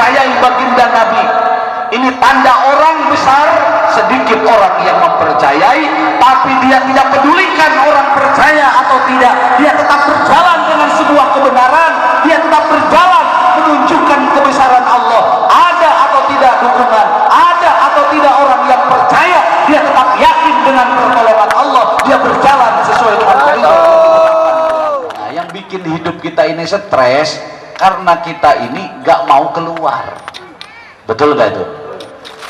mempercayai baginda Nabi. Ini tanda orang besar, sedikit orang yang mempercayai, tapi dia tidak pedulikan orang percaya atau tidak. Dia tetap berjalan dengan sebuah kebenaran, dia tetap berjalan menunjukkan kebesaran Allah. Ada atau tidak dukungan, ada atau tidak orang yang percaya, dia tetap yakin dengan pertolongan Allah, dia berjalan sesuai dengan koridor. Nah, yang bikin hidup kita ini stres karena kita ini gak mau keluar. Betul gak itu?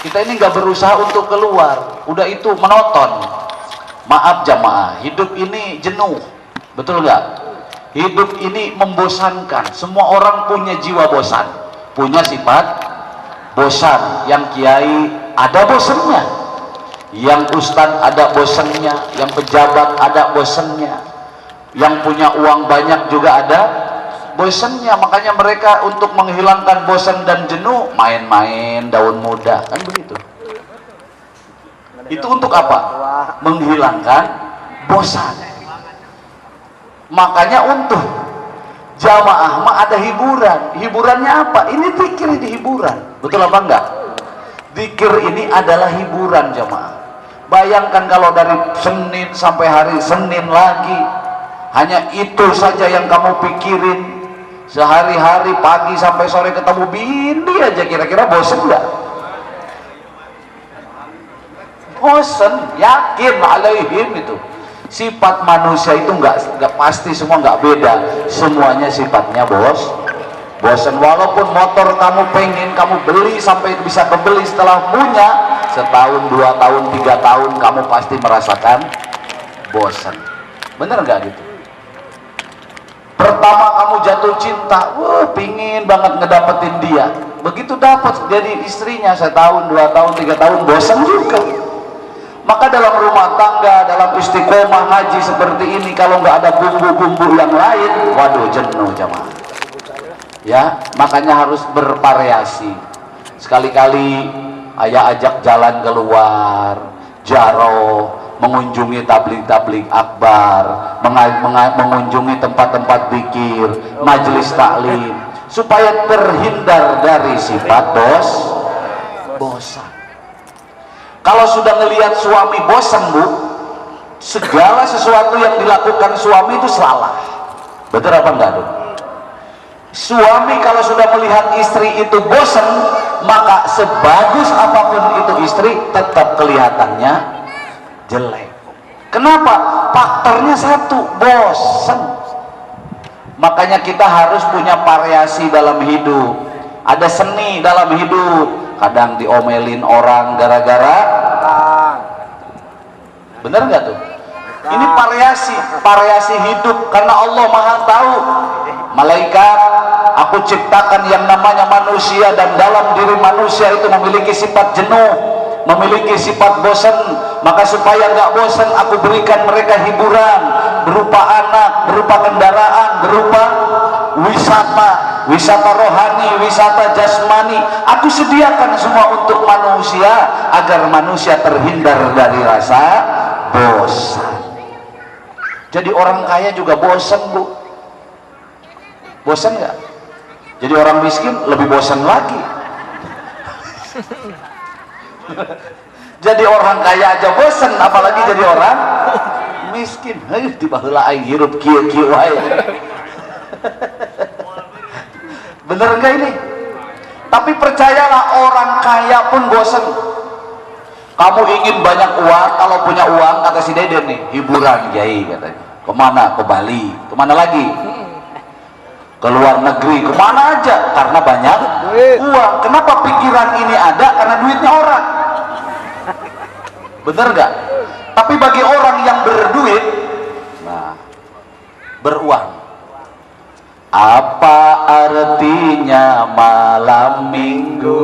Kita ini gak berusaha untuk keluar, udah itu monoton. Maaf jamaah, hidup ini jenuh. Betul gak? Hidup ini membosankan. Semua orang punya jiwa bosan, punya sifat bosan. Yang kiai ada bosannya, yang ustadz ada bosannya, yang pejabat ada bosannya, yang punya uang banyak juga ada bosannya. Makanya mereka untuk menghilangkan bosan dan jenuh main-main daun muda, kan begitu. Itu untuk apa? Menghilangkan bosan. Makanya untuk jamaah mah ada hiburan. Hiburannya apa? Ini zikir, ini hiburan. Betul apa enggak? Zikir ini adalah hiburan jamaah. Bayangkan kalau dari Senin sampai hari Senin lagi, hanya itu saja yang kamu pikirin sehari-hari, pagi sampai sore ketemu bini aja, kira-kira bosen nggak? Bosen, yakin alaihim itu. Sifat manusia itu nggak pasti, semua nggak beda, semuanya sifatnya bosen. Walaupun motor kamu pengen, kamu beli sampai bisa kebeli, setelah punya setahun, 2 tahun, 3 tahun, kamu pasti merasakan bosen. Bener nggak gitu? Pertama kamu jatuh cinta, wah pingin banget ngedapetin dia. Begitu dapat jadi istrinya, setahun, 2 tahun, 3 tahun, bosan juga. Maka dalam rumah tangga, dalam istiqomah haji seperti ini, kalau nggak ada bumbu-bumbu yang lain, waduh jenuh jamaah. Ya, makanya harus bervariasi. Sekali-kali ayah ajak jalan keluar, jaro, mengunjungi tabligh akbar, mengunjungi tempat-tempat zikir, majelis taklim, supaya terhindar dari sifat bosan. Kalau sudah melihat suami bosan, Bu, segala sesuatu yang dilakukan suami itu salah. Betul apa enggak, Bu? Suami kalau sudah melihat istri itu bosan, maka sebagus apapun itu istri tetap kelihatannya jelek. Kenapa? Faktornya satu, bosan. Makanya kita harus punya variasi dalam hidup, ada seni dalam hidup. Kadang diomelin orang gara-gara, bener nggak tuh? Ini variasi hidup, karena Allah Maha tahu. Malaikat, aku ciptakan yang namanya manusia, dan dalam diri manusia itu memiliki sifat jenuh, memiliki sifat bosan. Maka supaya nggak bosan, aku berikan mereka hiburan berupa anak, berupa kendaraan, berupa wisata rohani, wisata jasmani. Aku sediakan semua untuk manusia, agar manusia terhindar dari rasa bosan. Jadi orang kaya juga bosan, Bu. Bosan nggak? Jadi orang miskin lebih bosan lagi. Jadi orang kaya aja bosan, apalagi jadi orang miskin. Tiba heula aing hirup kieu-kieu wae. Bener enggak ini? Tapi percayalah, orang kaya pun bosan. Kamu ingin banyak uang, kalau punya uang, kata si Deden nih, hiburan Kiai katanya. Kemana? Ke Bali. Kemana lagi? Ke luar negeri. Kemana aja? Karena banyak uang. Kenapa pikiran ini ada? Karena duitnya orang. Bener nggak? Tapi bagi orang yang berduit, nah, beruang, apa artinya malam minggu?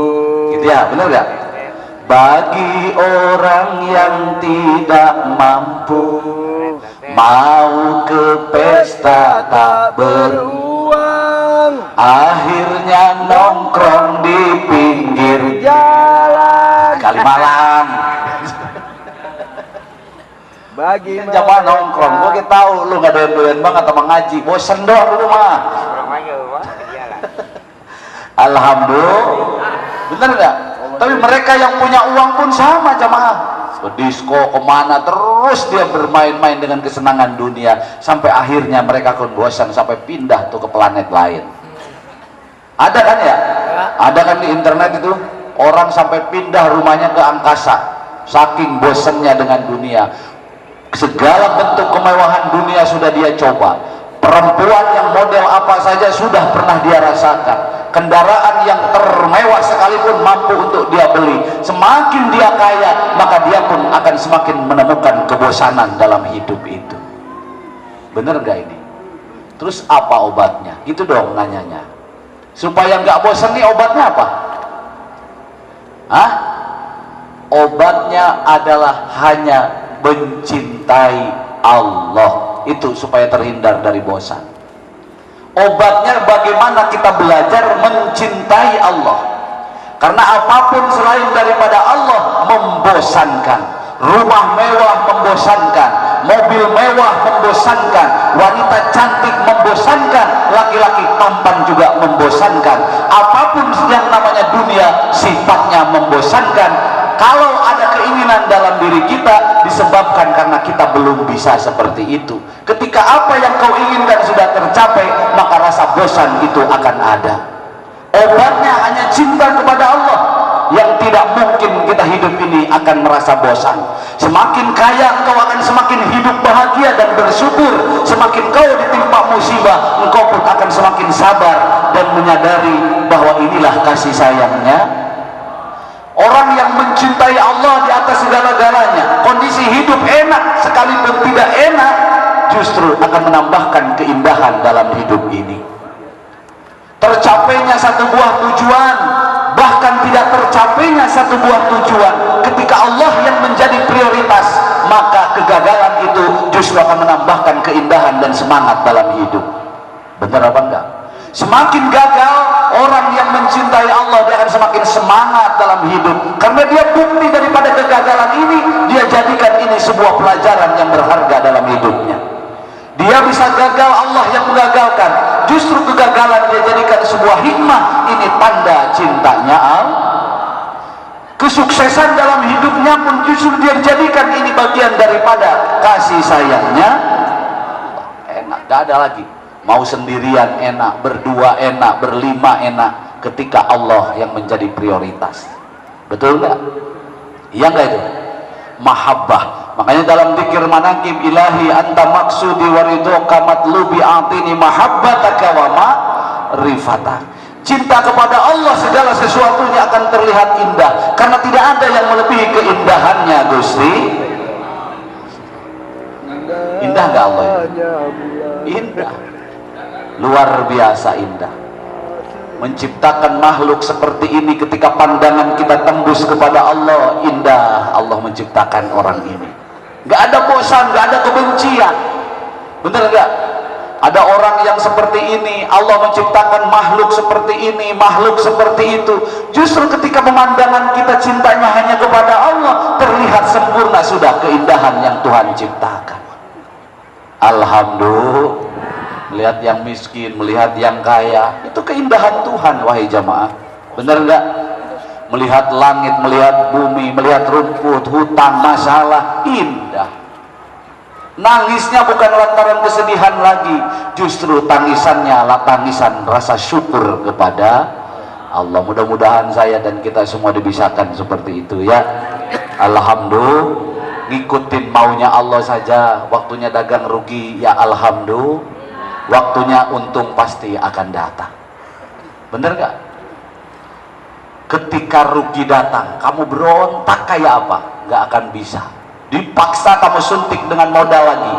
Gitu ya, bener nggak? Bagi orang yang tidak mampu, mau ke pesta tak beruang, akhirnya nongkrong di pinggir jalan Kalimalang. Bagi Jamaah nongkrong, gue tahu lu nggak doyan-doyan banget sama ngaji, bosen doang lu mah. Alhamdulillah. Benar nggak? Tapi mereka yang punya uang pun sama jamaah, ke disko kemana terus dia bermain-main dengan kesenangan dunia, sampai akhirnya mereka pun bosan sampai pindah tuh ke planet lain. Ada kan ya? Ada kan di internet itu orang sampai pindah rumahnya ke angkasa saking bosannya dengan dunia. Segala bentuk kemewahan dunia sudah dia coba, perempuan yang model apa saja sudah pernah dia rasakan, kendaraan yang termewah sekalipun mampu untuk dia beli. Semakin dia kaya, maka dia pun akan semakin menemukan kebosanan dalam hidup itu. Bener gak ini? Terus apa obatnya? Itu dong nanyanya. Supaya nggak bosan nih, obatnya apa? Hah? Obatnya adalah hanya mencintai Allah. Itu supaya terhindar dari bosan. Obatnya bagaimana kita belajar mencintai Allah, karena apapun selain daripada Allah membosankan. Rumah mewah membosankan, mobil mewah membosankan, wanita cantik membosankan, laki-laki tampan juga membosankan. Apapun yang namanya dunia sifatnya membosankan. Kalau ada keinginan dalam diri kita, disebabkan karena kita belum bisa seperti itu. Ketika apa yang kau inginkan sudah tercapai, maka rasa bosan itu akan ada. Obatnya hanya cinta kepada Allah, yang tidak mungkin kita hidup ini akan merasa bosan. Semakin kaya engkau akan semakin hidup bahagia dan bersyukur. Semakin kau ditimpa musibah, engkau pun akan semakin sabar dan menyadari bahwa inilah kasih sayangnya. Orang yang mencintai Allah di atas segala-galanya, kondisi hidup enak sekalipun tidak enak, justru akan menambahkan keindahan dalam hidup ini. Tercapainya satu buah tujuan, bahkan tidak tercapainya satu buah tujuan, ketika Allah yang menjadi prioritas, maka kegagalan itu justru akan menambahkan keindahan dan semangat dalam hidup. Benar apa enggak? Semakin gagal orang yang mencintai Allah, dia akan semakin semangat dalam hidup, karena dia bukti daripada kegagalan ini, dia jadikan ini sebuah pelajaran yang berharga dalam hidupnya. Dia bisa gagal, Allah yang mengagalkan, justru kegagalan dia jadikan sebuah hikmah. Ini tanda cintanya Allah. Kesuksesan dalam hidupnya pun justru dia jadikan ini bagian daripada kasih sayangnya. Enak, gak ada lagi mau sendirian enak, berdua enak, berlima enak, ketika Allah yang menjadi prioritas. Betul nggak? Iya nggak itu? Mahabbah. Makanya dalam dzikir manaqib ilahi anta maksudi waridhoka matlubi atini mahabbataka wa ma'rifatah. Cinta kepada Allah segala sesuatunya akan terlihat indah, karena tidak ada yang melebihi keindahannya. Gusti, indah nggak Allah ini? Indah, luar biasa indah. Menciptakan makhluk seperti ini, ketika pandangan kita tembus kepada Allah, indah Allah menciptakan orang ini. Gak ada bosan, gak ada kebencian. Bener gak? Ada orang yang seperti ini, Allah menciptakan makhluk seperti ini, makhluk seperti itu. Justru ketika pemandangan kita cintanya hanya kepada Allah, terlihat sempurna sudah keindahan yang Tuhan ciptakan. Alhamdulillah. Melihat yang miskin, melihat yang kaya, itu keindahan Tuhan, wahai jamaah. Benar enggak? Melihat langit, melihat bumi, melihat rumput, hutan, masalah, indah. Nangisnya bukan lantaran kesedihan lagi, justru tangisannya adalah tangisan rasa syukur kepada Allah. Mudah-mudahan saya dan kita semua dibisakan seperti itu ya. Alhamdulillah. Ngikutin maunya Allah saja. Waktunya dagang rugi, ya alhamdulillah. Waktunya untung pasti akan datang. Bener gak? Ketika rugi datang, kamu berontak kayak apa? Gak akan bisa. Dipaksa kamu suntik dengan modal lagi,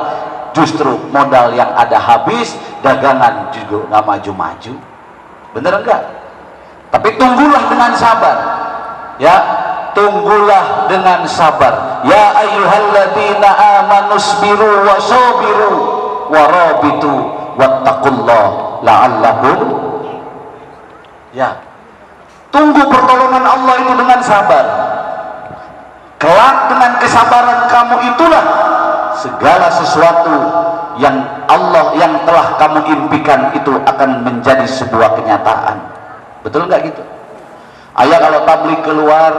justru modal yang ada habis, dagangan juga gak maju-maju. Bener enggak? Tapi tunggulah dengan sabar ya, tunggulah dengan sabar. Ya ayyuhalladzina amanusbiru wasobiru warabitu wattaqullah la'allakum, ya, tunggu pertolongan Allah itu dengan sabar. Kelak dengan kesabaran kamu itulah segala sesuatu yang Allah yang telah kamu impikan itu akan menjadi sebuah kenyataan. Betul nggak gitu? Ayah kalau tabligh keluar,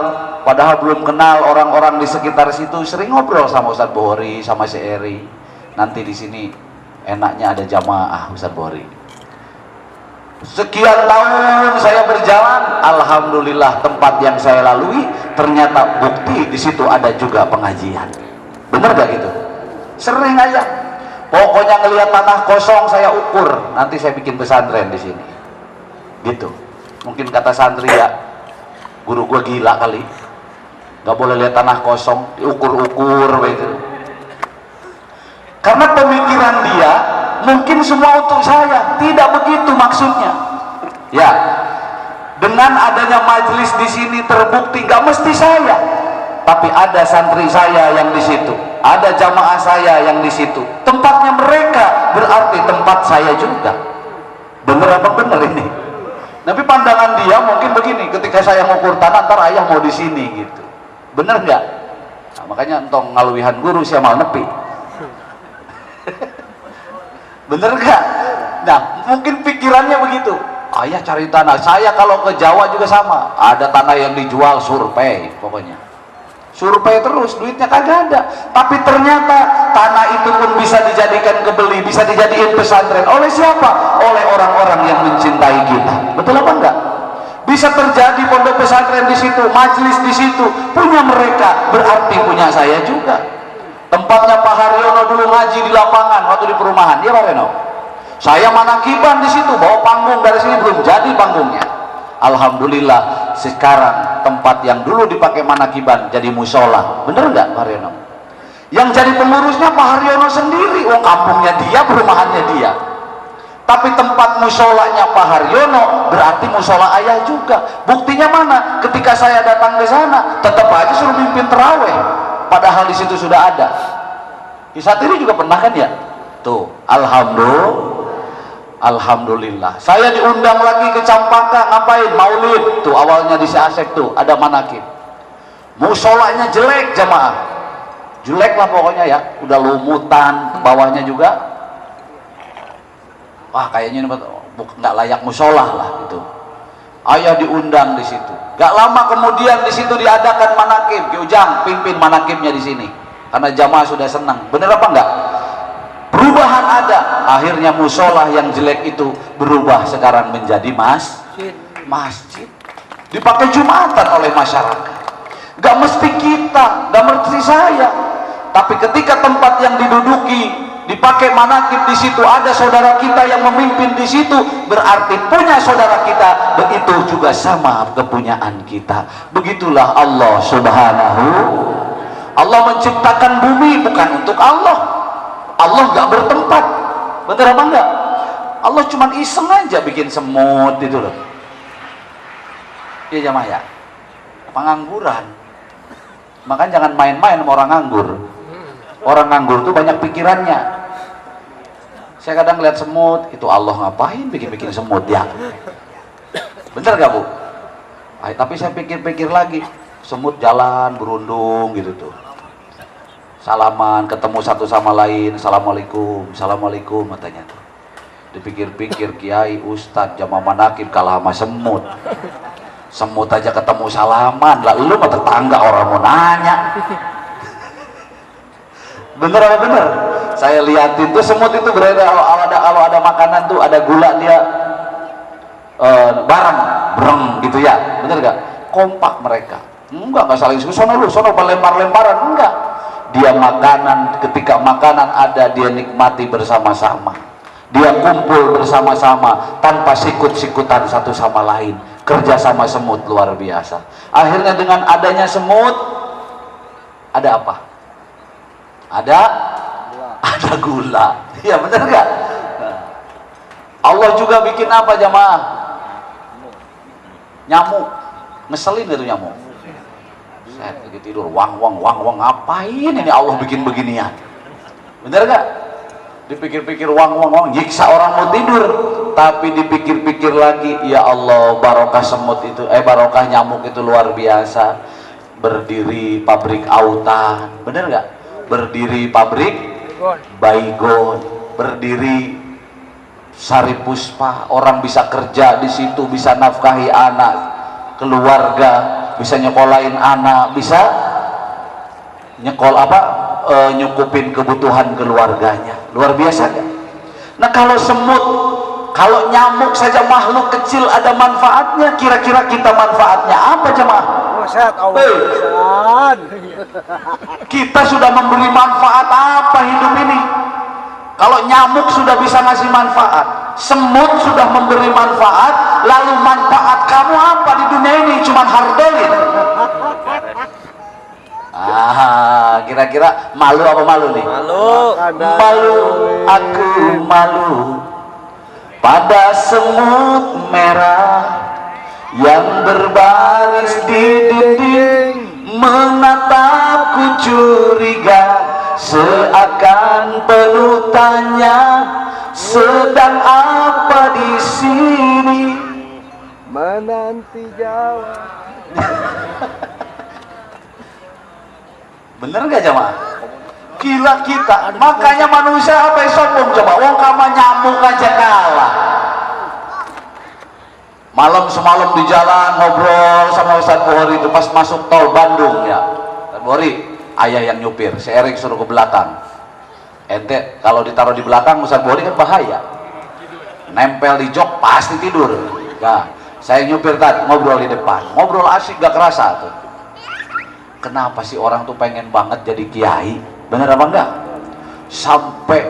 padahal belum kenal orang-orang di sekitar situ, sering ngobrol sama Ustadz Bohri, sama si Eri. Nanti di sini enaknya ada jamaah Ustadz Bohri. Sekian tahun saya berjalan, alhamdulillah tempat yang saya lalui ternyata bukti di situ ada juga pengajian. Bener gak gitu? Sering aja. Pokoknya ngelihat tanah kosong saya ukur, nanti saya bikin pesantren di sini. Gitu. Mungkin kata santri ya, guru gua gila kali, nggak boleh lihat tanah kosong, diukur-ukur begitu. Karena pemikiran dia mungkin semua untuk saya, tidak begitu maksudnya. Ya, dengan adanya majelis di sini terbukti nggak mesti saya, tapi ada santri saya yang di situ, ada jamaah saya yang di situ. Tempatnya mereka berarti tempat saya juga. Bener apa bener ini? Tapi pandangan dia mungkin begini, ketika saya ngukur tanah, ntar ayah mau di sini gitu. Bener nggak? Nah, makanya entong ngaluihan guru siapa mau nepi. Bener nggak? Nah, mungkin pikirannya begitu. Ayah cari tanah. Saya kalau ke Jawa juga sama. Ada tanah yang dijual survei, pokoknya. Survei terus, duitnya kagak ada. Tapi ternyata tanah itu pun bisa dijadikan kebeli, bisa dijadikan pesantren. Oleh siapa? Oleh orang-orang yang mencintai kita. Betul apa enggak? Bisa terjadi pondok pesantren di situ, majelis di situ, punya mereka, berarti punya saya juga. Tempatnya Pak Haryono dulu ngaji di lapangan waktu di perumahan, dia Pak Haryono. Saya manakiban di situ, bawa panggung dari sini belum jadi panggungnya. Alhamdulillah sekarang tempat yang dulu dipakai manakiban jadi musola. Bener nggak Pak Haryono? Yang jadi pengurusnya Pak Haryono sendiri, wong kampungnya dia, perumahannya dia. Tapi tempat musolanya Pak Haryono berarti musola ayah juga. Buktinya mana? Ketika saya datang ke sana, tetap aja suruh mimpin terawih. Padahal di situ sudah ada. Di saat ini juga pernah kan ya? Tuh, alhamdulillah. Saya diundang lagi ke Campaka, ngapain? Maulid. Tuh awalnya di Asep tuh ada manakib. Musolanya jelek jamaah. Jelek lah pokoknya ya. Udah lumutan, bawahnya juga. Wah kayaknya ini nggak layak musola lah gitu. Ayah diundang di situ. Gak lama kemudian di situ diadakan manakib. Ki Ujang pimpin manakibnya di sini. Karena jamaah sudah senang. Bener apa enggak? Perubahan ada. Akhirnya musola yang jelek itu berubah sekarang menjadi masjid. Dipakai Jumatan oleh masyarakat. Gak mesti kita, gak mesti saya. Tapi ketika tempat yang diduduki dipakai manakib di situ, ada saudara kita yang memimpin di situ, berarti punya saudara kita, begitu juga sama kepunyaan kita. Begitulah Allah Subhanahu. Allah menciptakan bumi bukan untuk Allah. Allah nggak bertempat. Bener apa enggak? Allah cuma iseng aja bikin semut itu loh. Iya jamaah ya. Pengangguran. Makanya jangan main-main sama orang nganggur. Orang nganggur tuh banyak pikirannya. Saya kadang lihat semut, itu Allah ngapain bikin-bikin semut ya? Bener gak Bu? Tapi saya pikir-pikir lagi, semut jalan berundung gitu tuh. Salaman, ketemu satu sama lain, assalamualaikum, assalamualaikum katanya tuh. Dipikir-pikir kiai, ustadz, jamaah manakib kalah sama semut. Semut aja ketemu salaman, lah lu mah tetangga orang mau nanya. Bener apa bener? Saya liatin tuh semut itu berada kalau ada makanan tuh ada gula dia bareng breng gitu ya, bener gak? Kompak mereka, enggak saling sono lu sono lempar-lemparan, enggak. Dia makanan, ketika makanan ada dia nikmati bersama-sama, dia kumpul bersama-sama tanpa sikut-sikutan satu sama lain. Kerja sama semut luar biasa. Akhirnya dengan adanya semut ada apa? Ada gula. Iya benar gak? Allah juga bikin apa jamaah? Nyamuk. Ngeselin gitu nyamuk. Saya lagi tidur, wang ngapain ini Allah bikin beginian? Benar gak? Dipikir-pikir wang nyiksa orang mau tidur. Tapi dipikir-pikir lagi, ya Allah, barokah semut itu, barokah nyamuk itu luar biasa. Berdiri pabrik autan, bener gak? Berdiri pabrik baygon, berdiri Sari Puspa, orang bisa kerja di situ, bisa nafkahi anak, keluarga, bisa nyekolahin anak, bisa nyukupin kebutuhan keluarganya. Luar biasa ya. Nah kalau semut, kalau nyamuk saja makhluk kecil ada manfaatnya, kira-kira kita manfaatnya apa jemaah? Kita sudah memberi manfaat apa hidup ini? Kalau nyamuk sudah bisa ngasih manfaat, semut sudah memberi manfaat, lalu manfaat kamu apa di dunia ini? Cuman hardolin. Kira-kira malu apa malu nih? Malu, aku malu pada semut merah yang berbaris di dinding, menatapku curiga, seakan penuh tanya, sedang apa di sini? Menanti jawab. Bener nggak jemaah? Gila kita. Makanya manusia apa yang sombong coba? Wong kama nyamuk aja kalah. Malam semalam di jalan ngobrol sama Ustaz Bukhari itu pas masuk tol Bandung ya. Ustaz Bukhari, ayah yang nyupir, si Erik suruh ke belakang. Ente kalau ditaruh di belakang Ustaz Bukhari kan bahaya. Nempel di jok pasti tidur. Nah, saya nyupir tadi ngobrol di depan. Ngobrol asik gak kerasa tuh. Kenapa sih orang tuh pengen banget jadi kiai? Bener apa enggak? Sampai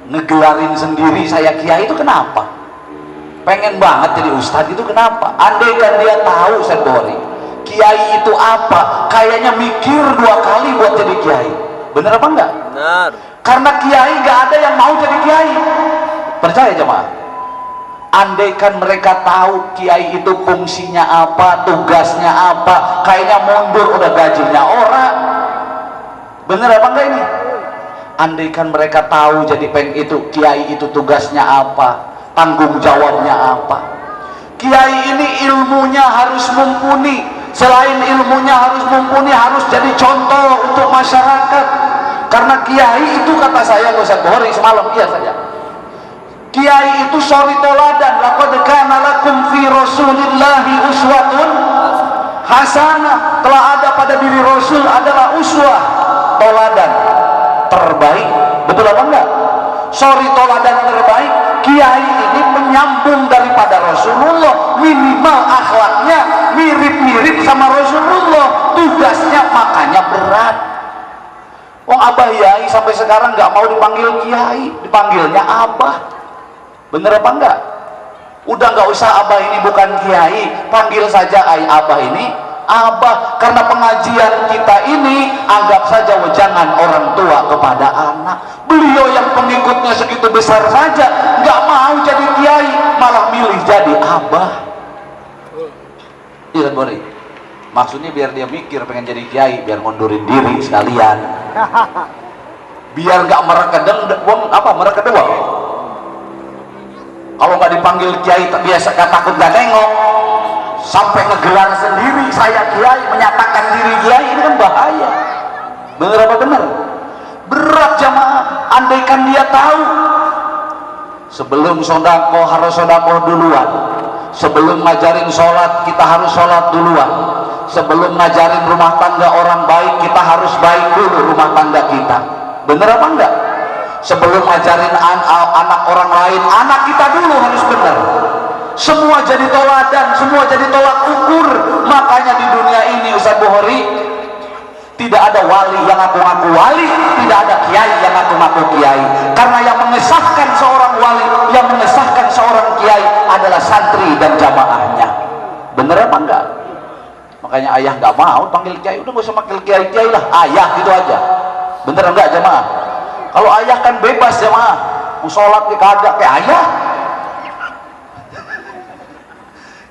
ngegelarin sendiri saya kiai itu kenapa? Pengen banget jadi ustadz itu kenapa? Andaikan dia tahu Ustaz Bukhari, kiai itu apa, kayaknya mikir 2 kali buat jadi kiai. Bener apa enggak? Benar. Karena kiai gak ada yang mau jadi kiai. Percaya jemaah? Andaikan mereka tahu kiai itu fungsinya apa, tugasnya apa, kayaknya mundur udah gajinya orang. Bener apa enggak ini? Andaikan mereka tahu jadi itu kiai itu tugasnya apa, tanggung jawabnya apa. Kiai ini ilmunya harus mumpuni, selain ilmunya harus mumpuni, harus jadi contoh untuk masyarakat. Karena kiai itu kata saya Ustaz Bukhari semalam, iya saja, kiai itu suri toladan. Laqad kana lakum fi rasulillahi uswatun hasanah. Telah ada pada diri Rasul adalah uswah, toladan terbaik. Betul apa enggak? Suri toladan terbaik. Kiai ini menyambung daripada Rasulullah, minimal akhlaknya mirip-mirip sama Rasulullah, tugasnya makanya berat. Wong Abah Yai sampai sekarang nggak mau dipanggil kiai, dipanggilnya Abah. Bener apa enggak? Udah nggak usah Abah ini bukan kiai, panggil saja Abah ini Abah. Karena pengajian kita ini anggap saja wejangan orang tua kepada anak. Beliau yang pengikutnya segitu besar saja nggak mau jadi kiai, malah milih jadi Abah. Iya Bori, maksudnya biar dia mikir pengen jadi kiai, biar ngundurin diri sekalian, biar nggak merekedeng merekedewang. Kalau nggak dipanggil kiai biasa takut gak nengok, sampai ngegelar sendiri saya kiai, menyatakan diri kiai, ini kan bahaya. Bener apa bener? Berat jamaah. Andaikan dia tahu sebelum sodako harus sodako duluan, sebelum ngajarin sholat kita harus sholat duluan, sebelum ngajarin rumah tangga orang baik kita harus baik dulu rumah tangga kita. Bener apa enggak? Sebelum ngajarin anak orang lain, anak kita dulu harus benar. Semua jadi toladan, semua jadi tolak ukur. Makanya di dunia ini Ustaz Bukhari, tidak ada wali yang ngaku-ngaku wali, tidak ada kiai yang ngaku-ngaku kiai. Karena yang mengesahkan seorang wali, yang mengesahkan seorang kiai adalah santri dan jamaahnya. Bener apa enggak? Makanya ayah nggak mau panggil kiai, udah nggak usah panggil kiai lah, ayah gitu aja. Bener enggak jamaah? Kalau ayah kan bebas jamaah, mau sholat kagak kayak ayah.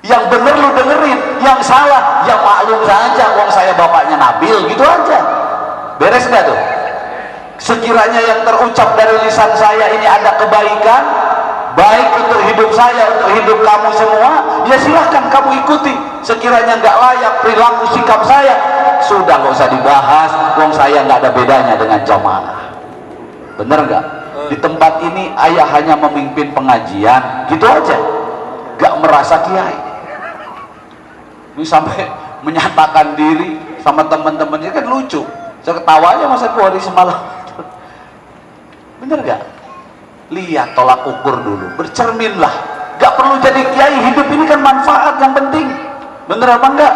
Yang bener lu dengerin, yang salah ya maklum saja, wong saya bapaknya Nabil, gitu aja. Beres nggak tuh? Sekiranya yang terucap dari lisan saya ini ada kebaikan, baik untuk hidup saya, untuk hidup kamu semua, ya silahkan kamu ikuti. Sekiranya nggak layak perilaku sikap saya, sudah nggak usah dibahas, wong saya nggak ada bedanya dengan jamaah. Bener nggak? tempat ini ayah hanya memimpin pengajian, gitu aja, gak merasa kiai. Ini sampai menyatakan diri sama teman-temannya, kan lucu. Saya ketawa aja masa hari semalam. Bener gak? Lihat tolak ukur dulu, bercerminlah. Gak perlu jadi kiai, hidup ini kan manfaat yang penting. Bener apa enggak?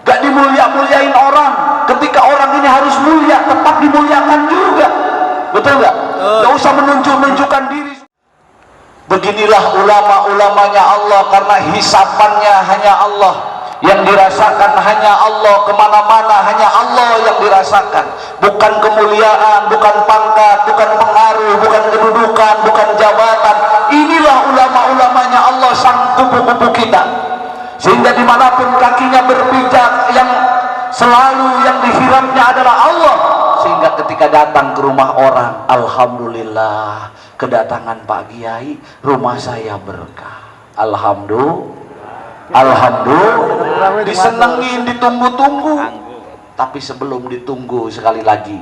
Gak dimulia-muliain orang. Ketika orang ini harus mulia, tetap dimuliakan juga. Betul gak? Gak usah menunjukkan diri. Beginilah ulama-ulamanya Allah, karena hisapannya hanya Allah, yang dirasakan hanya Allah, kemana-mana hanya Allah yang dirasakan. Bukan kemuliaan, bukan pangkat, bukan pengaruh, bukan kedudukan, bukan jabatan. Inilah ulama-ulamanya Allah, sang kupu-kupu kita. Sehingga dimanapun kakinya berpijak, yang selalu yang dihirapnya adalah Allah. Sehingga ketika datang ke rumah orang, alhamdulillah, kedatangan Pak Kiai, rumah saya berkah. Alhamdulillah, disenengin, ditunggu-tunggu. Tapi sebelum ditunggu, sekali lagi,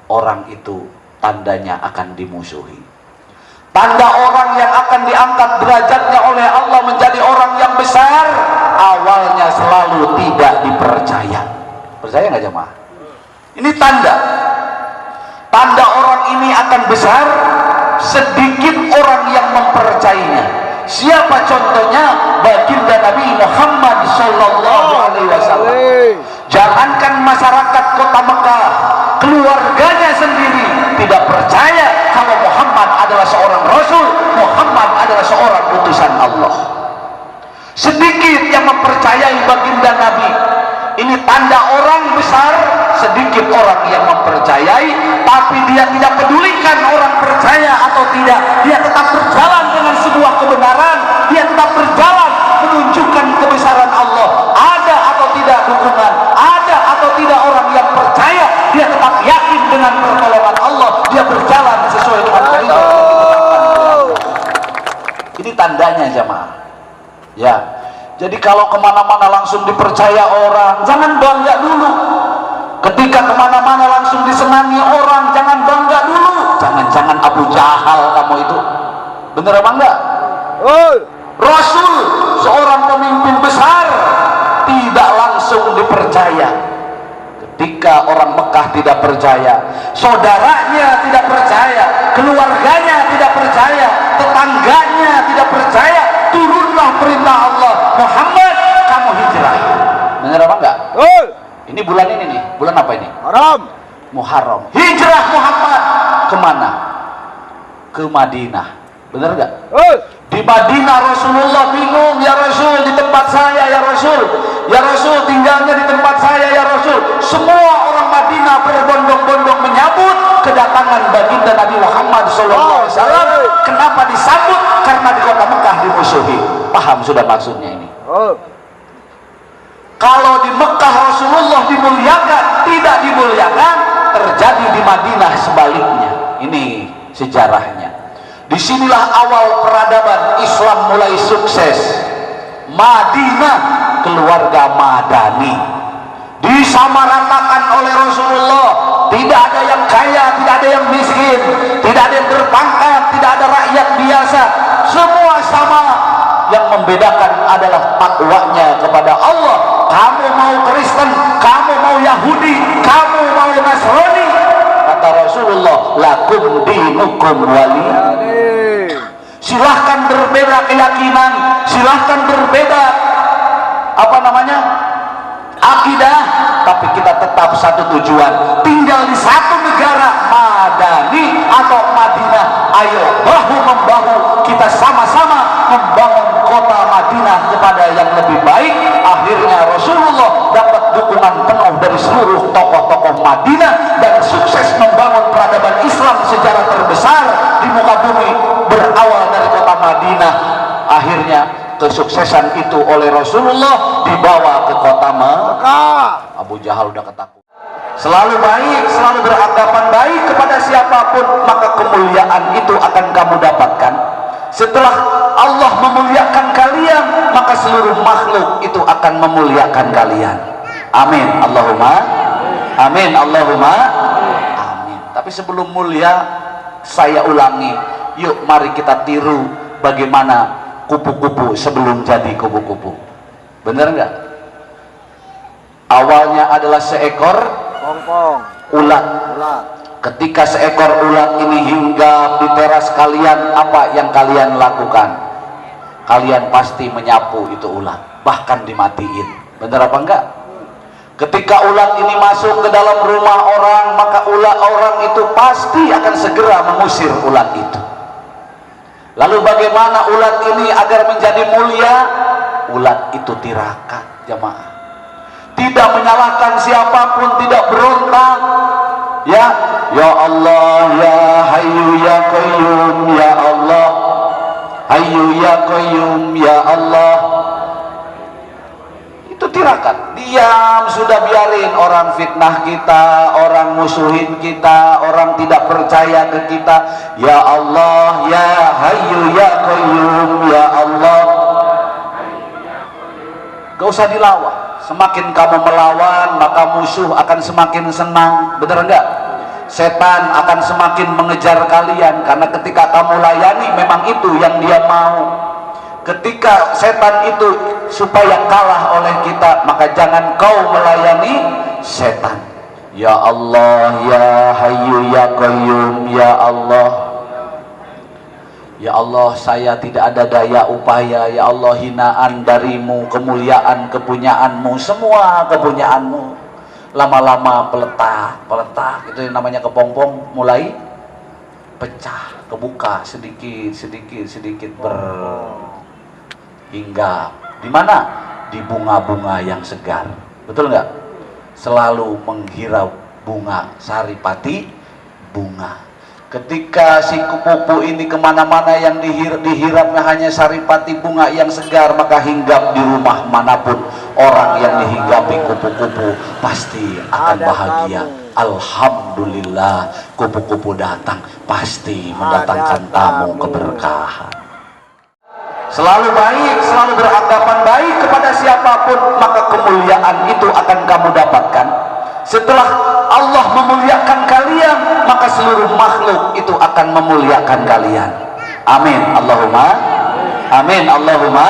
orang itu tandanya akan dimusuhi. Tanda orang yang akan diangkat derajatnya oleh Allah menjadi orang yang besar, awalnya selalu tidak dipercaya. Percaya nggak jemaah? Ini tanda orang ini akan besar, sedikit orang yang mempercayainya. Siapa contohnya? Baginda Nabi Muhammad Sallallahu Alaihi Wasallam. Jangankan masyarakat kota Mekah, keluarganya sendiri tidak percaya kalau Muhammad adalah seorang Rasul, Muhammad adalah seorang utusan Allah. Sedikit yang mempercayai baginda Nabi. Ini tanda orang besar, sedikit orang yang mempercayai, tapi dia tidak pedulikan orang percaya atau tidak. Dia tetap berjalan dengan sebuah kebenaran, dia tetap berjalan menunjukkan kebesaran Allah. Ada atau tidak dukungan, ada atau tidak orang yang percaya, dia tetap yakin dengan pertolongan Allah. Dia berjalan sesuai dengan koridor yang ditetapkan. Ini tandanya jemaah. Ya. Jadi kalau kemana-mana langsung dipercaya orang, jangan bangga dulu. Ketika kemana-mana langsung disenangi orang, jangan bangga dulu. Jangan-jangan Abu Jahal kamu itu. Bener apa enggak? Rasul, seorang pemimpin besar, tidak langsung dipercaya. Ketika orang Mekah tidak percaya, saudaranya tidak percaya, keluarganya tidak percaya, tetangganya tidak percaya, turunlah perintah Allah, Muhammad, kamu hijrah. Benar apa enggak? Ini bulan ini nih, bulan apa ini? Muharram. Hijrah Muhammad kemana? Ke Madinah. Benar enggak? Di Madinah Rasulullah bingung, ya Rasul, di tempat saya ya Rasul, ya Rasul, tinggalnya di tempat saya ya Rasul. Semua orang Madinah berbondong-bondong menyambut kedatangan baginda Nabi Muhammad SAW. Kenapa disambut? Karena di kota Mekah dimusuhi. Paham sudah maksudnya ini? Kalau di Mekah Rasulullah dimuliakan, tidak dimuliakan, terjadi di Madinah sebaliknya. Ini sejarahnya. Disinilah awal peradaban Islam mulai sukses. Madinah, keluarga Madani, disamaratakan oleh Rasulullah. Tidak ada yang kaya, tidak ada yang miskin, tidak ada yang berpangkat, tidak ada rakyat biasa. Semua sama. Yang membedakan adalah takwanya kepada Allah. Kamu mau Kristen, kamu mau Yahudi, kamu mau Nasrani, kata Rasulullah, lakum dinukum wali. Silahkan berbeda keyakinan, silahkan berbeda akidah, tapi kita tetap satu tujuan, tinggal di satu negara, Madani atau Madinah. Ayo bahu membahu kita sama-sama membangun kota Madinah kepada yang lebih baik. Akhirnya Rasulullah dapat dukungan penuh dari seluruh tokoh-tokoh Madinah dan sukses membangun peradaban Islam secara terbesar di muka bumi, berawal dari kota Madinah. Akhirnya kesuksesan itu oleh Rasulullah dibawa ke kota Mekah. Abu Jahal udah ketakutan. Selalu baik, selalu beranggapan baik kepada siapapun, maka kemuliaan itu akan kamu dapatkan. Setelah Allah memuliakan kalian, maka seluruh makhluk itu akan memuliakan kalian. Amin Allahumma amin. Allahumma amin. Tapi sebelum mulia, saya ulangi, yuk mari kita tiru bagaimana kupu-kupu sebelum jadi kupu-kupu. Bener nggak? Awalnya adalah seekor ulat. Ketika seekor ulat ini hinggap di teras kalian, apa yang kalian lakukan? Kalian pasti menyapu itu ulat, bahkan dimatiin. Bener apa enggak? Ketika ulat ini masuk ke dalam rumah orang, maka ulat orang itu pasti akan segera mengusir ulat itu. Lalu bagaimana ulat ini agar menjadi mulia? Ulat itu tirakat, jamaah. Tidak menyalahkan siapapun, tidak berontak. Ya Allah, ya Hayyu ya Qayyum, ya Allah, Hayyu ya Qayyum, ya Allah. Itu tirakat. Diam, sudah biarin orang fitnah kita, orang musuhin kita, orang tidak percaya ke kita. Ya Allah, ya Hayyu ya Qayyum, ya Allah. Gak usah dilawan. Semakin kamu melawan, maka musuh akan semakin senang. Benar enggak? Setan akan semakin mengejar kalian, karena ketika kamu layani, memang itu yang dia mau. Ketika setan itu supaya kalah oleh kita, maka jangan kau melayani setan. Ya Allah, ya Hayyu ya Qayyum, ya Allah. Ya Allah, saya tidak ada daya upaya. Ya Allah, hinaan darimu, kemuliaan kepunyaanmu, semua kepunyaanmu lama-lama peletak, itu yang namanya kepompong mulai pecah, kebuka sedikit hingga di mana? Di bunga-bunga yang segar. Betul nggak? Selalu menghirau bunga saripati bunga. Ketika si kupu-kupu ini kemana-mana yang dihirapnya hanya saripati bunga yang segar, maka hinggap di rumah manapun orang yang dihinggapi kupu-kupu pasti akan bahagia. Alhamdulillah, kupu-kupu datang pasti mendatangkan tamu keberkahan. Selalu baik, selalu beranggapan baik kepada siapapun, maka kemuliaan itu akan kamu dapatkan. Setelah Allah memuliakan kalian, maka seluruh makhluk itu akan memuliakan kalian. Amin Allahumma amin, Allahumma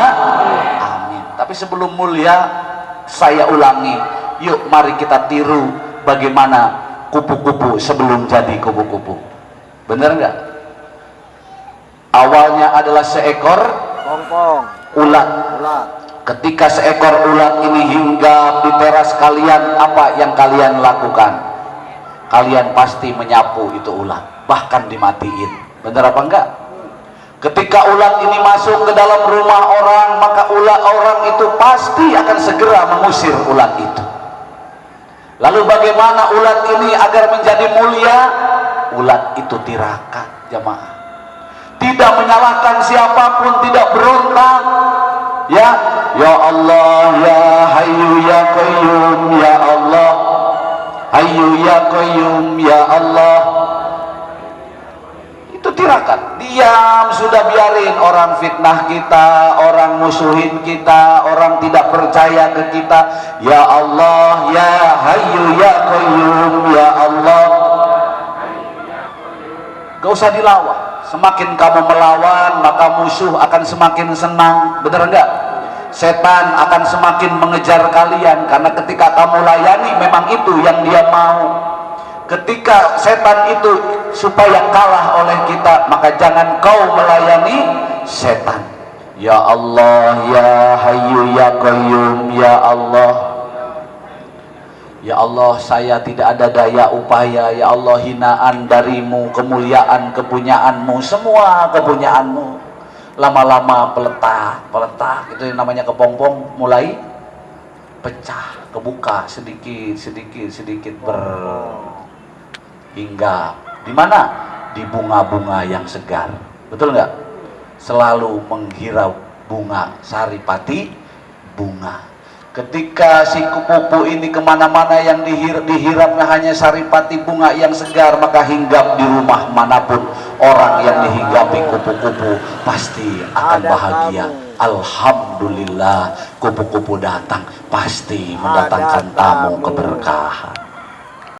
amin. Tapi sebelum mulia, saya ulangi, yuk mari kita tiru bagaimana kupu-kupu sebelum jadi kupu-kupu. Bener nggak? Awalnya adalah seekor ulat. Ketika seekor ulat ini hinggap di teras kalian, apa yang kalian lakukan? Kalian pasti menyapu itu ulat, bahkan dimatiin. Benar apa enggak? Ketika ulat ini masuk ke dalam rumah orang, maka ulat orang itu pasti akan segera mengusir ulat itu. Lalu bagaimana ulat ini agar menjadi mulia? Ulat itu tirakat, jamaah. Tidak menyalahkan siapapun, tidak berontak. Ya Allah, ya Hayyu ya Qayyum, ya Allah, Hayyu ya Qayyum, ya Allah. Itu tirakat. Diam, sudah biarin orang fitnah kita, orang musuhin kita, orang tidak percaya ke kita. Ya Allah, ya Hayyu ya Qayyum, ya Allah. Gak usah dilawan. Semakin kamu melawan, maka musuh akan semakin senang. Benar enggak? Setan akan semakin mengejar kalian, karena ketika kamu layani, memang itu yang dia mau. Ketika setan itu supaya kalah oleh kita, maka jangan kau melayani setan. Ya Allah, ya Hayyu ya Qayyum, ya Allah. Ya Allah, saya tidak ada daya upaya. Ya Allah, hinaan darimu, kemuliaan kepunyaanmu, semua kepunyaanmu lama-lama peletak, itu yang namanya kepompong mulai pecah, kebuka sedikit hingga di mana? Di bunga-bunga yang segar. Betul nggak? Selalu menghirau bunga saripati bunga. Ketika si kupu-kupu ini kemana-mana yang dihirapnya hanya saripati bunga yang segar, maka hinggap di rumah manapun orang yang dihinggapi kupu-kupu pasti akan bahagia. Alhamdulillah, kupu-kupu datang pasti mendatangkan tamu keberkahan.